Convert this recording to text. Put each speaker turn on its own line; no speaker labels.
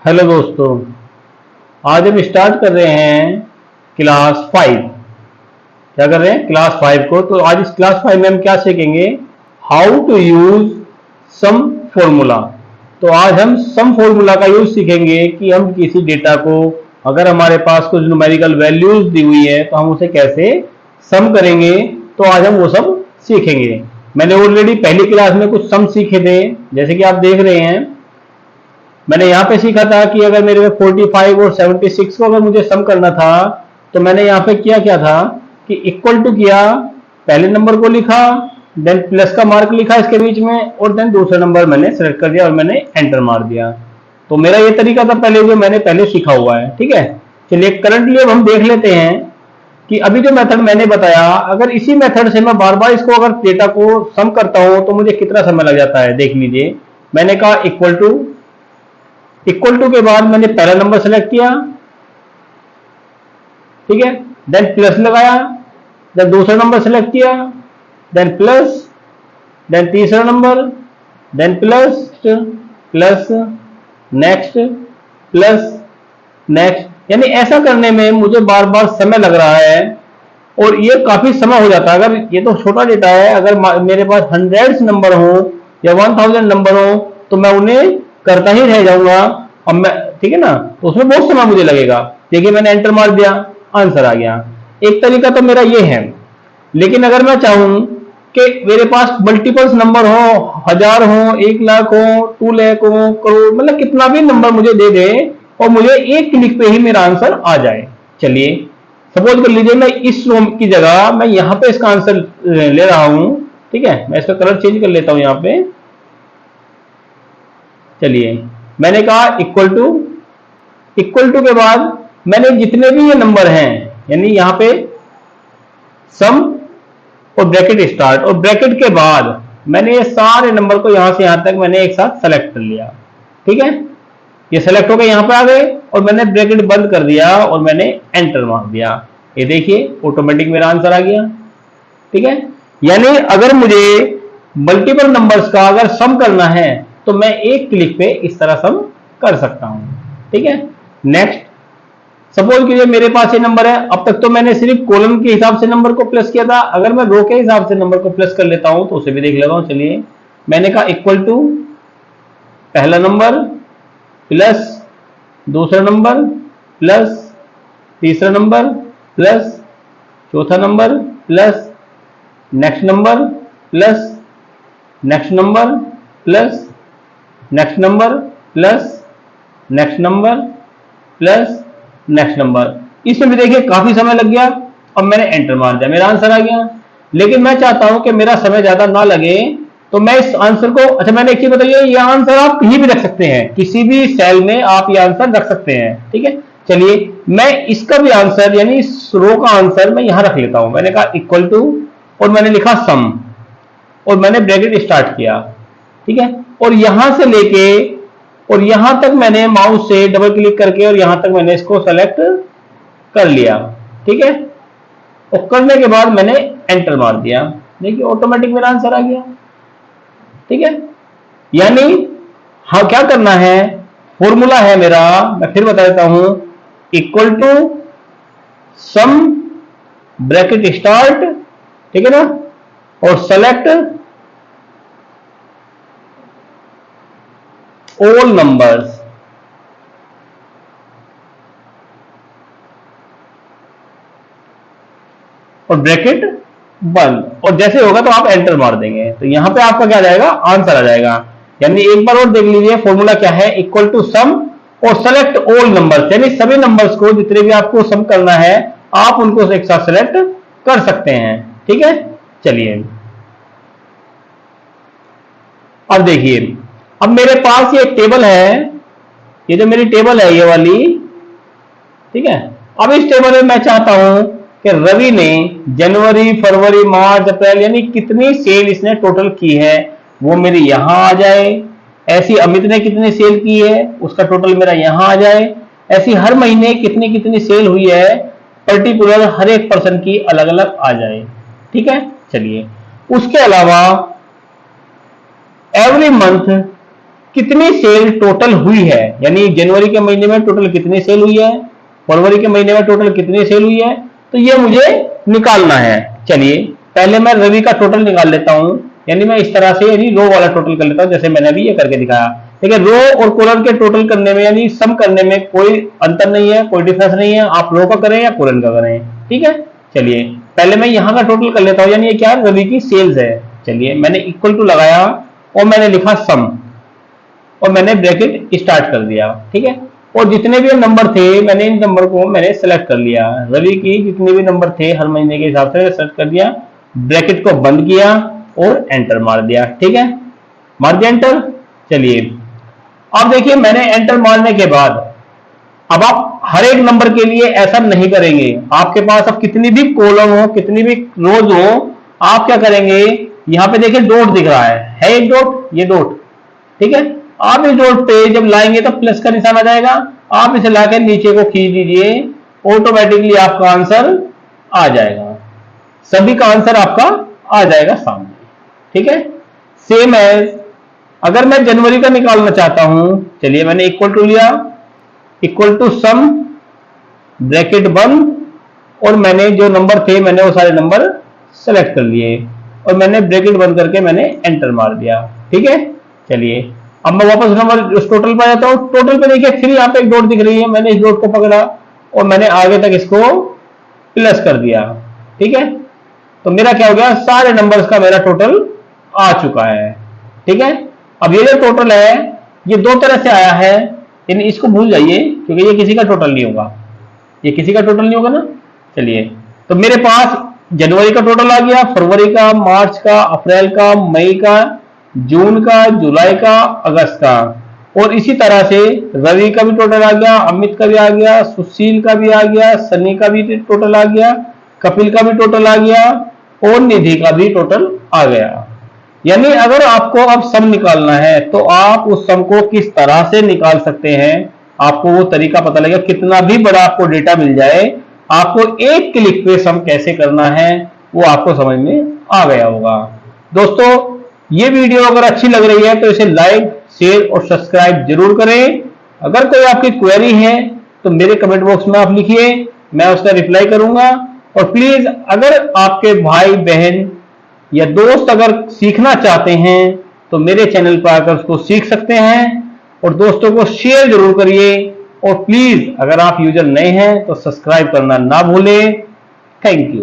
Hello दोस्तों, आज हम स्टार्ट कर रहे हैं क्लास 5। क्या कर रहे हैं? क्लास 5 को। तो आज इस क्लास 5 में हम क्या सीखेंगे? How to use some formula. तो आज हम सम फॉर्मूला का यूज सीखेंगे कि हम किसी डेटा को, अगर हमारे पास कुछ न्यूमेरिकल वैल्यूज दी हुई है तो हम उसे कैसे सम करेंगे। तो आज हम वो सब सीखेंगे। मैंने ऑलरेडी पहली क्लास में कुछ सम सीखे थे, जैसे कि आप देख रहे हैं। मैंने यहाँ पे सीखा था कि अगर मेरे में 45 और 76 को अगर मुझे सम करना था तो मैंने यहाँ पे किया क्या था कि इक्वल टू किया, पहले नंबर को लिखा, देन प्लस का मार्क लिखा इसके बीच में, और देन दूसरा नंबर मैंने सेलेक्ट कर दिया और मैंने एंटर मार दिया। तो मेरा ये तरीका था पहले, जो मैंने पहले सीखा हुआ है। ठीक है, चलिए करंटली अब हम देख लेते हैं कि अभी जो मेथड मैंने बताया, अगर इसी मेथड से मैं बार बार इसको अगर डेटा को सम करता हूं तो मुझे कितना समय लग जाता है। देख लीजिए, मैंने कहा इक्वल टू के बाद मैंने पहला नंबर सेलेक्ट किया, ठीक है, देन प्लस लगाया, देन दूसरा नंबर सेलेक्ट किया, देन प्लस, देन तीसरा number, then plus plus next plus next. यानी ऐसा करने में मुझे बार बार समय लग रहा है और ये काफी समय हो जाता है। अगर ये तो छोटा डेटा है, अगर मेरे पास हंड्रेड्स नंबर हो या 1000 नंबर हो तो मैं उन्हें करता ही रह जाऊंगा। अब मैं, ठीक है ना, तो उसमें बहुत समय मुझे लगेगा। देखिए मैंने एंटर मार दिया, आंसर आ गया। एक तरीका तो मेरा ये है, लेकिन अगर मैं चाहूं कि मेरे पास मल्टीपल्स नंबर हो, 1000 हो, 1 लाख हो, 2 लाख हो, करोड़, मतलब कितना भी नंबर मुझे दे दे और मुझे एक क्लिक पे ही मेरा आंसर आ जाए। चलिए सपोज कर लीजिए मैं इस रो की जगह मैं यहां पे इसका आंसर ले रहा हूं। ठीक है, मैं इसका कलर चेंज कर लेता हूं यहां पे। चलिए मैंने कहा इक्वल टू के बाद मैंने जितने भी ये नंबर हैं, यानी यहां पे सम और ब्रैकेट स्टार्ट, और ब्रैकेट के बाद मैंने ये सारे नंबर को यहां से यहां तक मैंने एक साथ सेलेक्ट कर लिया। ठीक है, ये सेलेक्ट हो गए, यहां पे आ गए और मैंने ब्रैकेट बंद कर दिया और मैंने एंटर मार दिया। ये देखिए ऑटोमेटिक मेरा आंसर आ गया। ठीक है, यानी अगर मुझे मल्टीपल नंबर्स का अगर सम करना है तो मैं एक क्लिक पे इस तरह सम कर सकता हूं। ठीक है, नेक्स्ट सपोज कीजिए मेरे पास ये नंबर है। अब तक तो मैंने सिर्फ कॉलम के हिसाब से नंबर को प्लस किया था, अगर मैं रो के हिसाब से नंबर को प्लस कर लेता हूं तो उसे भी देख लेता हूं। चलिए मैंने कहा इक्वल टू पहला नंबर प्लस दूसरा नंबर प्लस तीसरा नंबर प्लस चौथा number plus next number plus next number plus next number plus next number plus next number. इसमें भी देखिए काफी समय लग गया। अब मैंने एंटर मार दिया, मेरा आंसर आ गया। लेकिन मैं चाहता हूं कि मेरा समय ज्यादा ना लगे, तो मैं इस आंसर को, अच्छा मैंने एक चीज बताइए, ये आंसर आप कहीं भी रख सकते हैं, किसी भी सेल में आप ये आंसर रख सकते हैं। ठीक है, चलिए मैं इसका भी आंसर, यानी इस रो का आंसर मैं यहां रख लेता हूं। मैंने कहा इक्वल टू और मैंने लिखा सम और मैंने ब्रैकेट स्टार्ट किया। ठीक है, और यहां से लेके और यहां तक मैंने माउस से डबल क्लिक करके और यहां तक मैंने इसको सेलेक्ट कर लिया। ठीक है, और करने के बाद मैंने एंटर मार दिया। देखिए ऑटोमेटिक मेरा आंसर आ गया। ठीक है, यानी हाँ क्या करना है, फॉर्मूला है मेरा, मैं फिर बता देता हूं, equal to sum bracket start, ठीक है ना, और सेलेक्ट ऑल नंबर्स। और ब्रैकेट बंद, और जैसे होगा तो आप एंटर मार देंगे तो यहां पे आपका क्या आ जाएगा, आंसर आ जाएगा। यानी एक बार और देख लीजिए फॉर्मूला क्या है, इक्वल टू सम और सेलेक्ट ऑल नंबर्स, यानी सभी नंबर्स को जितने भी आपको सम करना है आप उनको एक साथ सेलेक्ट कर सकते हैं। ठीक है, चलिए अब देखिए, अब मेरे पास ये टेबल है, ये जो मेरी टेबल है ये वाली। ठीक है, अब इस टेबल में मैं चाहता हूं कि रवि ने जनवरी फरवरी मार्च अप्रैल यानी कितनी सेल इसने टोटल की है वो मेरी यहां आ जाए। ऐसी अमित ने कितनी सेल की है उसका टोटल मेरा यहां आ जाए। ऐसी हर महीने कितनी कितनी सेल हुई है पर्टिकुलर हर एक पर्सन की अलग अलग आ जाए। ठीक है, चलिए उसके अलावा एवरी मंथ कितनी सेल टोटल हुई है, यानी जनवरी के महीने में टोटल कितनी सेल हुई है, फरवरी के महीने में टोटल कितनी सेल हुई है, तो ये मुझे निकालना है। चलिए पहले मैं रवि का टोटल निकाल लेता हूं, यानी मैं इस तरह से यानी रो वाला टोटल कर लेता हूं, जैसे मैंने अभी ये करके दिखाया। देखिए रो और कॉलम के टोटल करने में यानी सम करने में कोई अंतर नहीं है, कोई डिफरेंस नहीं है, आप रो का करें या कॉलम का करें, ठीक है। चलिए पहले मैं यहां का टोटल कर लेता हूं, यानी ये क्या है, रवि की सेल्स है। चलिए मैंने इक्वल टू लगाया और मैंने लिखा सम और मैंने ब्रैकेट स्टार्ट कर दिया, ठीक है। और जितने भी नंबर थे मैंने इन नंबर को मैंने सेलेक्ट कर लिया, रवि की जितने भी नंबर थे हर महीने के हिसाब से सेलेक्ट कर दिया, ब्रैकेट को बंद किया और एंटर मार दिया, ठीक है, मार दिया एंटर। चलिए अब देखिए मैंने एंटर मारने के बाद अब आप हर एक नंबर के लिए ऐसा नहीं करेंगे, आपके पास अब कितनी भी कॉलम हो कितनी भी रोज हो, आप क्या करेंगे, यहां पे देखिए डॉट दिख रहा है एक डॉट, ये डॉट, ठीक है। आप इस डॉट पे जब लाएंगे तो प्लस का निशान आ जाएगा, आप इसे लाकर नीचे को खींच दीजिए, ऑटोमेटिकली आपका आंसर आ जाएगा, सभी का आंसर आपका आ जाएगा सामने, ठीक है। सेम एज अगर मैं जनवरी का निकालना चाहता हूं, चलिए मैंने इक्वल टू लिया, इक्वल टू सम ब्रैकेट बंद और मैंने जो नंबर थे मैंने वो सारे नंबर सेलेक्ट कर लिए और मैंने ब्रैकेट बंद करके मैंने एंटर मार दिया, ठीक है। चलिए अब मैं वापस नंबर उस टोटल पर आता हूं, टोटल पे देखिए फिर यहाँ पे एक डॉट दिख रही है, मैंने इस डॉट को पकड़ा और मैंने आगे तक इसको प्लस कर दिया, ठीक है। तो मेरा क्या हो गया, सारे नंबर्स का मेरा टोटल आ चुका है, ठीक है। अब ये जो टोटल है ये दो तरह से आया है, यानी इसको भूल जाइए क्योंकि ये किसी का टोटल नहीं होगा, ये किसी का टोटल नहीं होगा ना। चलिए तो मेरे पास जनवरी का टोटल आ गया, फरवरी का, मार्च का, अप्रैल का, मई का, जून का, जुलाई का, अगस्त का, और इसी तरह से रवि का भी टोटल आ गया, अमित का भी आ गया, सुशील का भी आ गया, सनी का भी टोटल आ गया, कपिल का भी टोटल आ गया और निधि का भी टोटल आ गया। यानी अगर आपको अब सम निकालना है तो आप उस सम को किस तरह से निकाल सकते हैं, आपको वो तरीका पता लगेगा, कितना भी बड़ा आपको डेटा मिल जाए आपको एक क्लिक पे सम कैसे करना है वो आपको समझ में आ गया होगा। दोस्तों ये वीडियो अगर अच्छी लग रही है तो इसे लाइक शेयर और सब्सक्राइब जरूर करें। अगर कोई आपकी क्वेरी है तो मेरे कमेंट बॉक्स में आप लिखिए, मैं उसका रिप्लाई करूंगा। और प्लीज अगर आपके भाई बहन या दोस्त अगर सीखना चाहते हैं तो मेरे चैनल पर आकर उसको सीख सकते हैं और दोस्तों को शेयर जरूर करिए। और प्लीज अगर आप यूजर नए हैं तो सब्सक्राइब करना ना भूलें। Thank you.